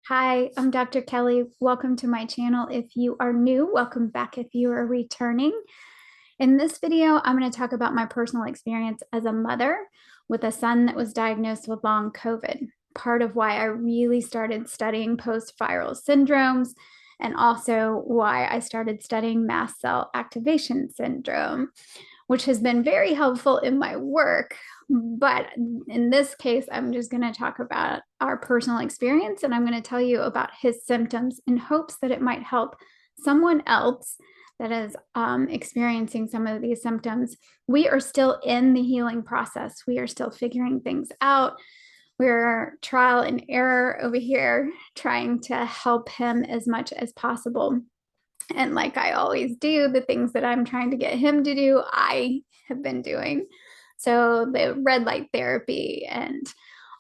Hi, I'm Dr. Kelly. Welcome to my channel. If you are new, welcome back if you are returning. In this video, I'm going to talk about my personal experience as a mother with a son that was diagnosed with long COVID. Part of why I really started studying post-viral syndromes and also why I started studying mast cell activation syndrome, which has been very helpful in my work. But in this case, I'm just going to talk about our personal experience and I'm going to tell you about his symptoms in hopes that it might help someone else that is experiencing some of these symptoms. We are still in the healing process. We are still figuring things out. We're trial and error over here, trying to help him as much as possible. And like I always do, the things that I'm trying to get him to do, I have been doing. So the red light therapy and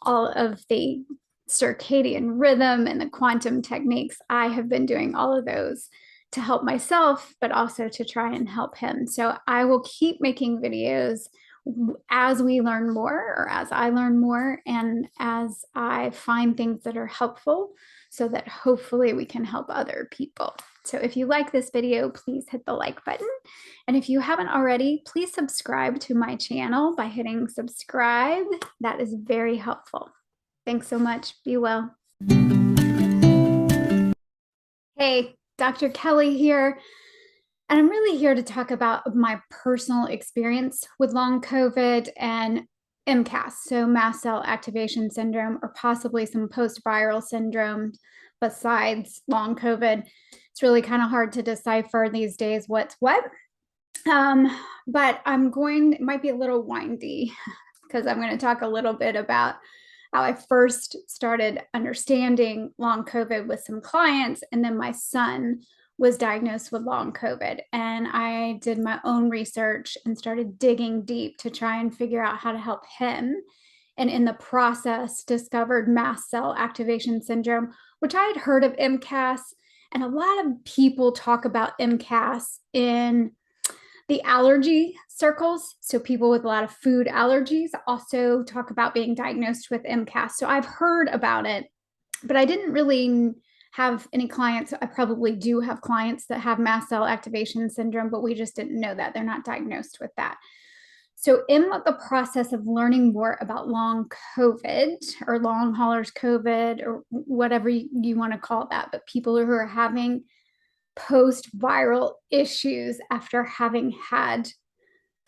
all of the circadian rhythm and the quantum techniques, I have been doing all of those to help myself, but also to try and help him. So I will keep making videos as we learn more, or as I learn more, and as I find things that are helpful so that hopefully we can help other people. So if you like this video, please hit the like button. And if you haven't already, please subscribe to my channel by hitting subscribe. That is very helpful. Thanks so much. Be well. Hey, Dr. Kelly here. And I'm really here to talk about my personal experience with long COVID and MCAS, so mast cell activation syndrome, or possibly some post-viral syndrome besides long COVID. It's really kind of hard to decipher these days what's what. But it might be a little windy because I'm going to talk a little bit about how I first started understanding long COVID with some clients, and then my son was diagnosed with long COVID. And I did my own research and started digging deep to try and figure out how to help him. And in the process, discovered mast cell activation syndrome, which I had heard of MCAS. And a lot of people talk about MCAS in the allergy circles. So people with a lot of food allergies also talk about being diagnosed with MCAS. So I've heard about it, but I didn't really have any clients. I probably do have clients that have mast cell activation syndrome, but we just didn't know that. They're not diagnosed with that. So in the process of learning more about long COVID or long haulers COVID or whatever you want to call that, but people who are having post-viral issues after having had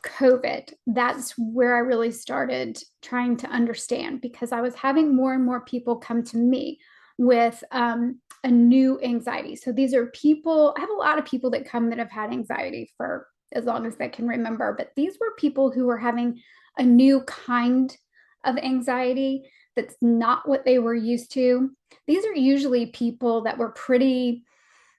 COVID, that's where I really started trying to understand, because I was having more and more people come to me with a new anxiety. So these are people, I have a lot of people that come that have had anxiety for as long as they can remember, but these were people who were having a new kind of anxiety that's not what they were used to. These are usually people that were pretty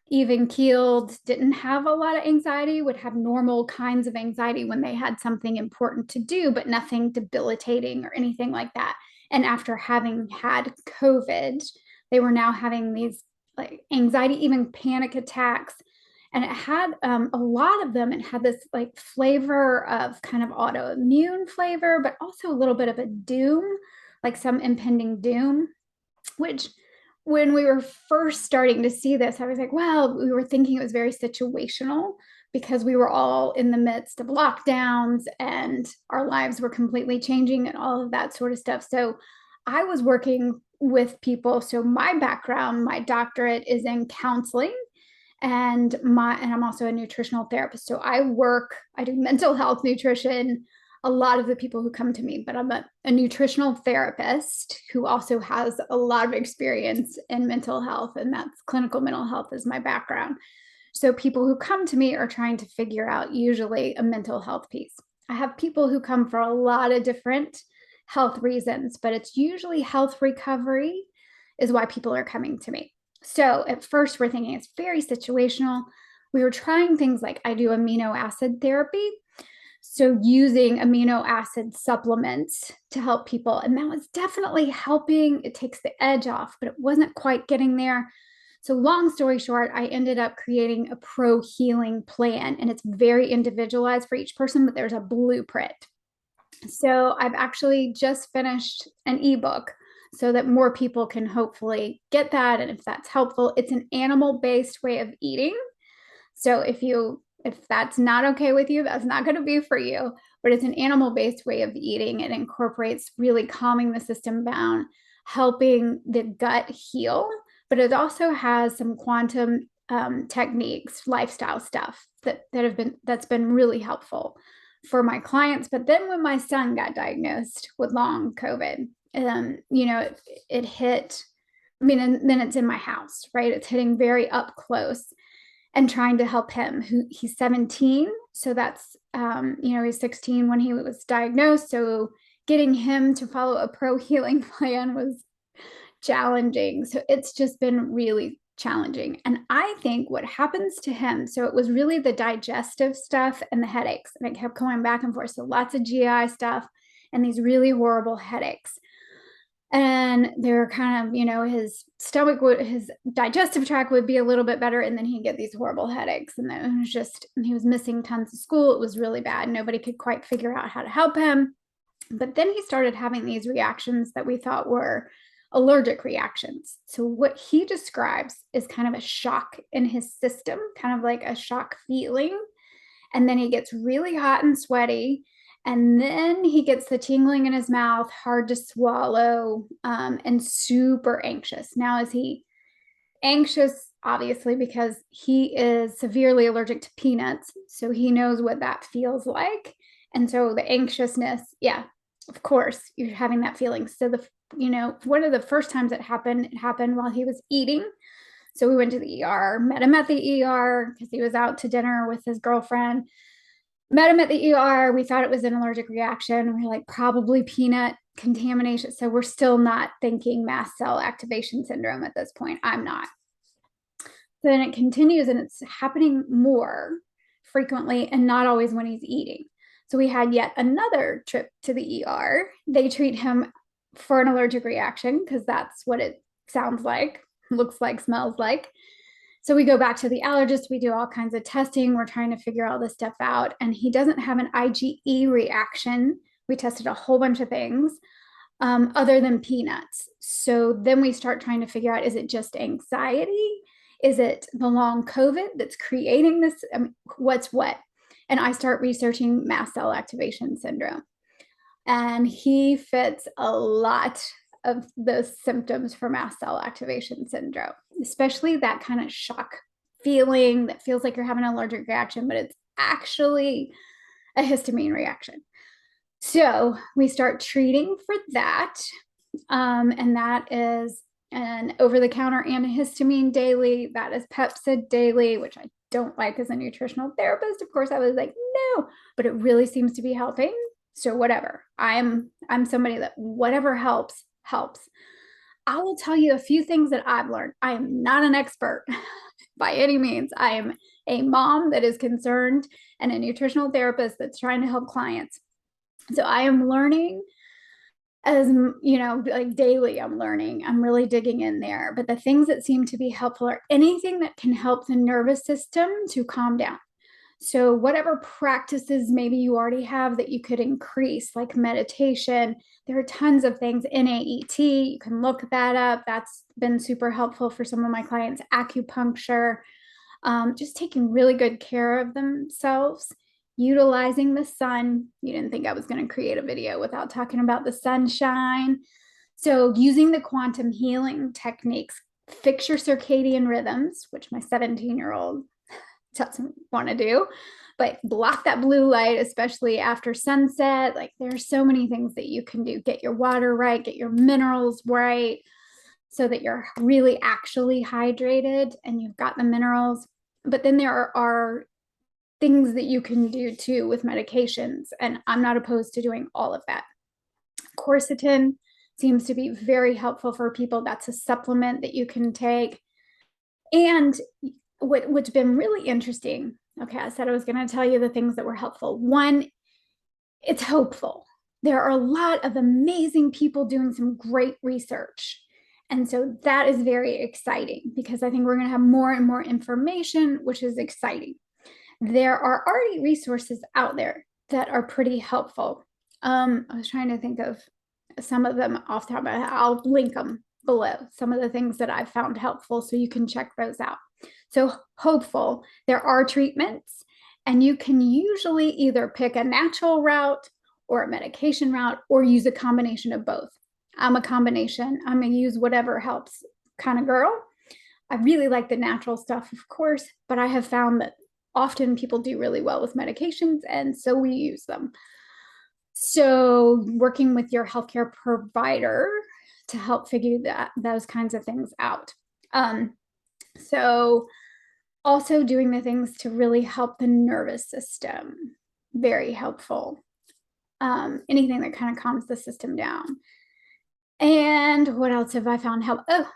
even keeled, didn't have a lot of anxiety, would have normal kinds of anxiety when they had something important to do, but nothing debilitating or anything like that. And after having had COVID, they were now having these like anxiety, even panic attacks. And it had a lot of them, it had this like flavor of kind of autoimmune flavor, but also a little bit of a doom, like some impending doom, which when we were first starting to see this, I was like, well, we were thinking it was very situational because we were all in the midst of lockdowns and our lives were completely changing and all of that sort of stuff. So I was working with people. So my background, my doctorate is in counseling, and I'm also a nutritional therapist. So I do mental health nutrition, a lot of the people who come to me, but I'm a nutritional therapist who also has a lot of experience in mental health, and that's clinical mental health is my background. So people who come to me are trying to figure out usually a mental health piece. I have people who come for a lot of different health reasons, but it's usually health recovery is why people are coming to me. So at first we're thinking it's very situational. We were trying things like I do amino acid therapy, so using amino acid supplements to help people. And that was definitely helping. It takes the edge off, but it wasn't quite getting there. So long story short, I ended up creating a pro healing plan, and it's very individualized for each person, but there's a blueprint. So I've actually just finished an ebook. so that more people can hopefully get that. And if that's helpful, it's an animal-based way of eating. So if that's not okay with you, that's not going to be for you. But it's an animal-based way of eating. It incorporates really calming the system down, helping the gut heal, but it also has some quantum techniques, lifestyle stuff that's been really helpful for my clients. But then when my son got diagnosed with long COVID, it hit. I mean, and then it's in my house, right? It's hitting very up close, and trying to help him. He's 17, so that's he's 16 when he was diagnosed. So getting him to follow a pro healing plan was challenging. So it's just been really challenging. And I think what happens to him, so it was really the digestive stuff and the headaches, and it kept going back and forth. So lots of GI stuff and these really horrible headaches. And they're kind of, his stomach his digestive tract would be a little bit better, and then he'd get these horrible headaches. And then it was just, he was missing tons of school. It was really bad. Nobody could quite figure out how to help him. But then he started having these reactions that we thought were allergic reactions. So what he describes is kind of a shock in his system, kind of like a shock feeling. And then he gets really hot and sweaty. And then he gets the tingling in his mouth, hard to swallow, and super anxious. Now, is he anxious? Obviously, because he is severely allergic to peanuts. So he knows what that feels like. And so the anxiousness, yeah, of course, you're having that feeling. So one of the first times it happened while he was eating. So we went to the ER, met him at the ER because he was out to dinner with his girlfriend. Met him at the ER. We thought it was an allergic reaction. We're like, probably peanut contamination. So we're still not thinking mast cell activation syndrome at this point. I'm not. So then it continues, and it's happening more frequently and not always when he's eating. So we had yet another trip to the ER. They treat him for an allergic reaction because that's what it sounds like, looks like, smells like. So we go back to the allergist. We do all kinds of testing. We're trying to figure all this stuff out. And he doesn't have an IgE reaction. We tested a whole bunch of things other than peanuts. So then we start trying to figure out, is it just anxiety? Is it the long COVID that's creating this? What's what? And I start researching mast cell activation syndrome. And he fits a lot of those symptoms for mast cell activation syndrome, especially that kind of shock feeling that feels like you're having an allergic reaction, but it's actually a histamine reaction. So we start treating for that. And that is an over-the-counter antihistamine daily. That is Pepcid daily, which I don't like as a nutritional therapist. Of course, I was like, no, but it really seems to be helping. So whatever. I'm somebody that whatever helps. I will tell you a few things that I've learned. I am not an expert by any means. I am a mom that is concerned and a nutritional therapist that's trying to help clients. So I am learning, as like daily. I'm learning. I'm really digging in there. But the things that seem to be helpful are anything that can help the nervous system to calm down. So whatever practices maybe you already have that you could increase, like meditation, there are tons of things. NAET, you can look that up. That's been super helpful for some of my clients. Acupuncture, just taking really good care of themselves, utilizing the sun. You didn't think I was going to create a video without talking about the sunshine. So using the quantum healing techniques, fix your circadian rhythms, which my 17-year-old doesn't want to do, but block that blue light, especially after sunset. Like, there's so many things that you can do. Get your water right, get your minerals right, so that you're really actually hydrated and you've got the minerals. But then there are things that you can do too with medications, and I'm not opposed to doing all of that. Quercetin seems to be very helpful for people. That's a supplement that you can take. And what's been really interesting, okay, I said I was going to tell you the things that were helpful. One, it's hopeful. There are a lot of amazing people doing some great research. And so that is very exciting, because I think we're going to have more and more information, which is exciting. There are already resources out there that are pretty helpful. I was trying to think of some of them off the top of my head. I'll link them below, some of the things that I've found helpful, so you can check those out. So hopeful, there are treatments, and you can usually either pick a natural route or a medication route, or use a combination of both. I'm a combination. I'm going to use whatever helps kind of girl. I really like the natural stuff, of course, but I have found that often people do really well with medications, and so we use them. So working with your healthcare provider to help figure those kinds of things out. So also doing the things to really help the nervous system, very helpful. Anything that kind of calms the system down. And what else have I found help? Oh,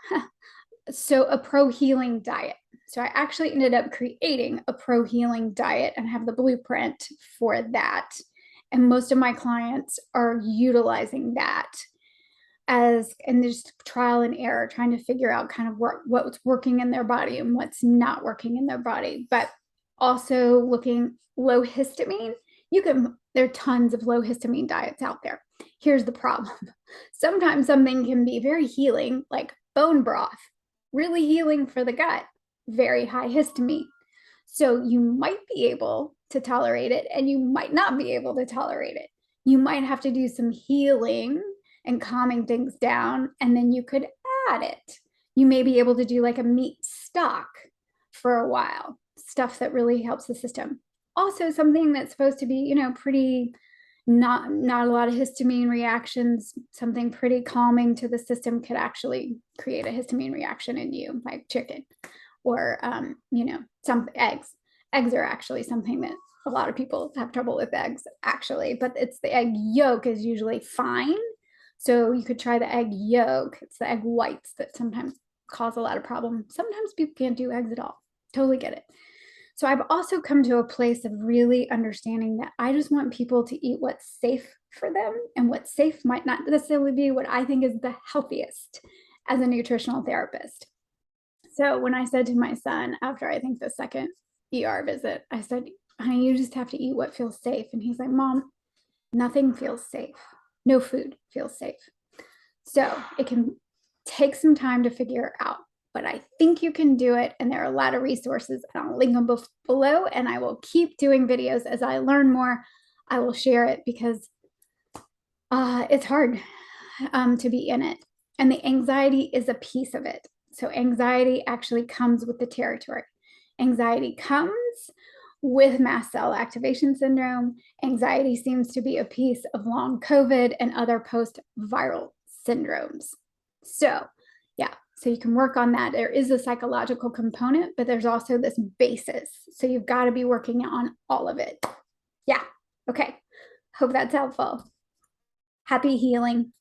so a pro-healing diet. So I actually ended up creating a pro-healing diet and have the blueprint for that. And most of my clients are utilizing that and just trial and error, trying to figure out kind of what's working in their body and what's not working in their body. But also looking low histamine. There are tons of low histamine diets out there. Here's the problem. Sometimes something can be very healing, like bone broth, really healing for the gut, very high histamine. So you might be able to tolerate it, and you might not be able to tolerate it. You might have to do some healing and calming things down, and then you could add it. You may be able to do like a meat stock for a while, stuff that really helps the system. Also something that's supposed to be, pretty not a lot of histamine reactions, something pretty calming to the system could actually create a histamine reaction in you, like chicken or, some eggs. Eggs are actually something that a lot of people have trouble with eggs, actually, but it's the egg yolk is usually fine. So you could try the egg yolk. It's the egg whites that sometimes cause a lot of problems. Sometimes people can't do eggs at all. Totally get it. So I've also come to a place of really understanding that I just want people to eat what's safe for them, and what's safe might not necessarily be what I think is the healthiest as a nutritional therapist. So when I said to my son, after I think the second ER visit, I said, honey, you just have to eat what feels safe. And he's like, Mom, nothing feels safe. No food feels safe. So it can take some time to figure out, but I think you can do it. And there are a lot of resources, and I'll link them below, and I will keep doing videos as I learn more. I will share it because it's hard to be in it. And the anxiety is a piece of it. So anxiety actually comes with the territory. Anxiety comes with mast cell activation syndrome. Anxiety seems to be a piece of long COVID and other post-viral syndromes. So yeah, so you can work on that. There is a psychological component, but there's also this basis. So you've got to be working on all of it. Yeah, okay. Hope that's helpful. Happy healing.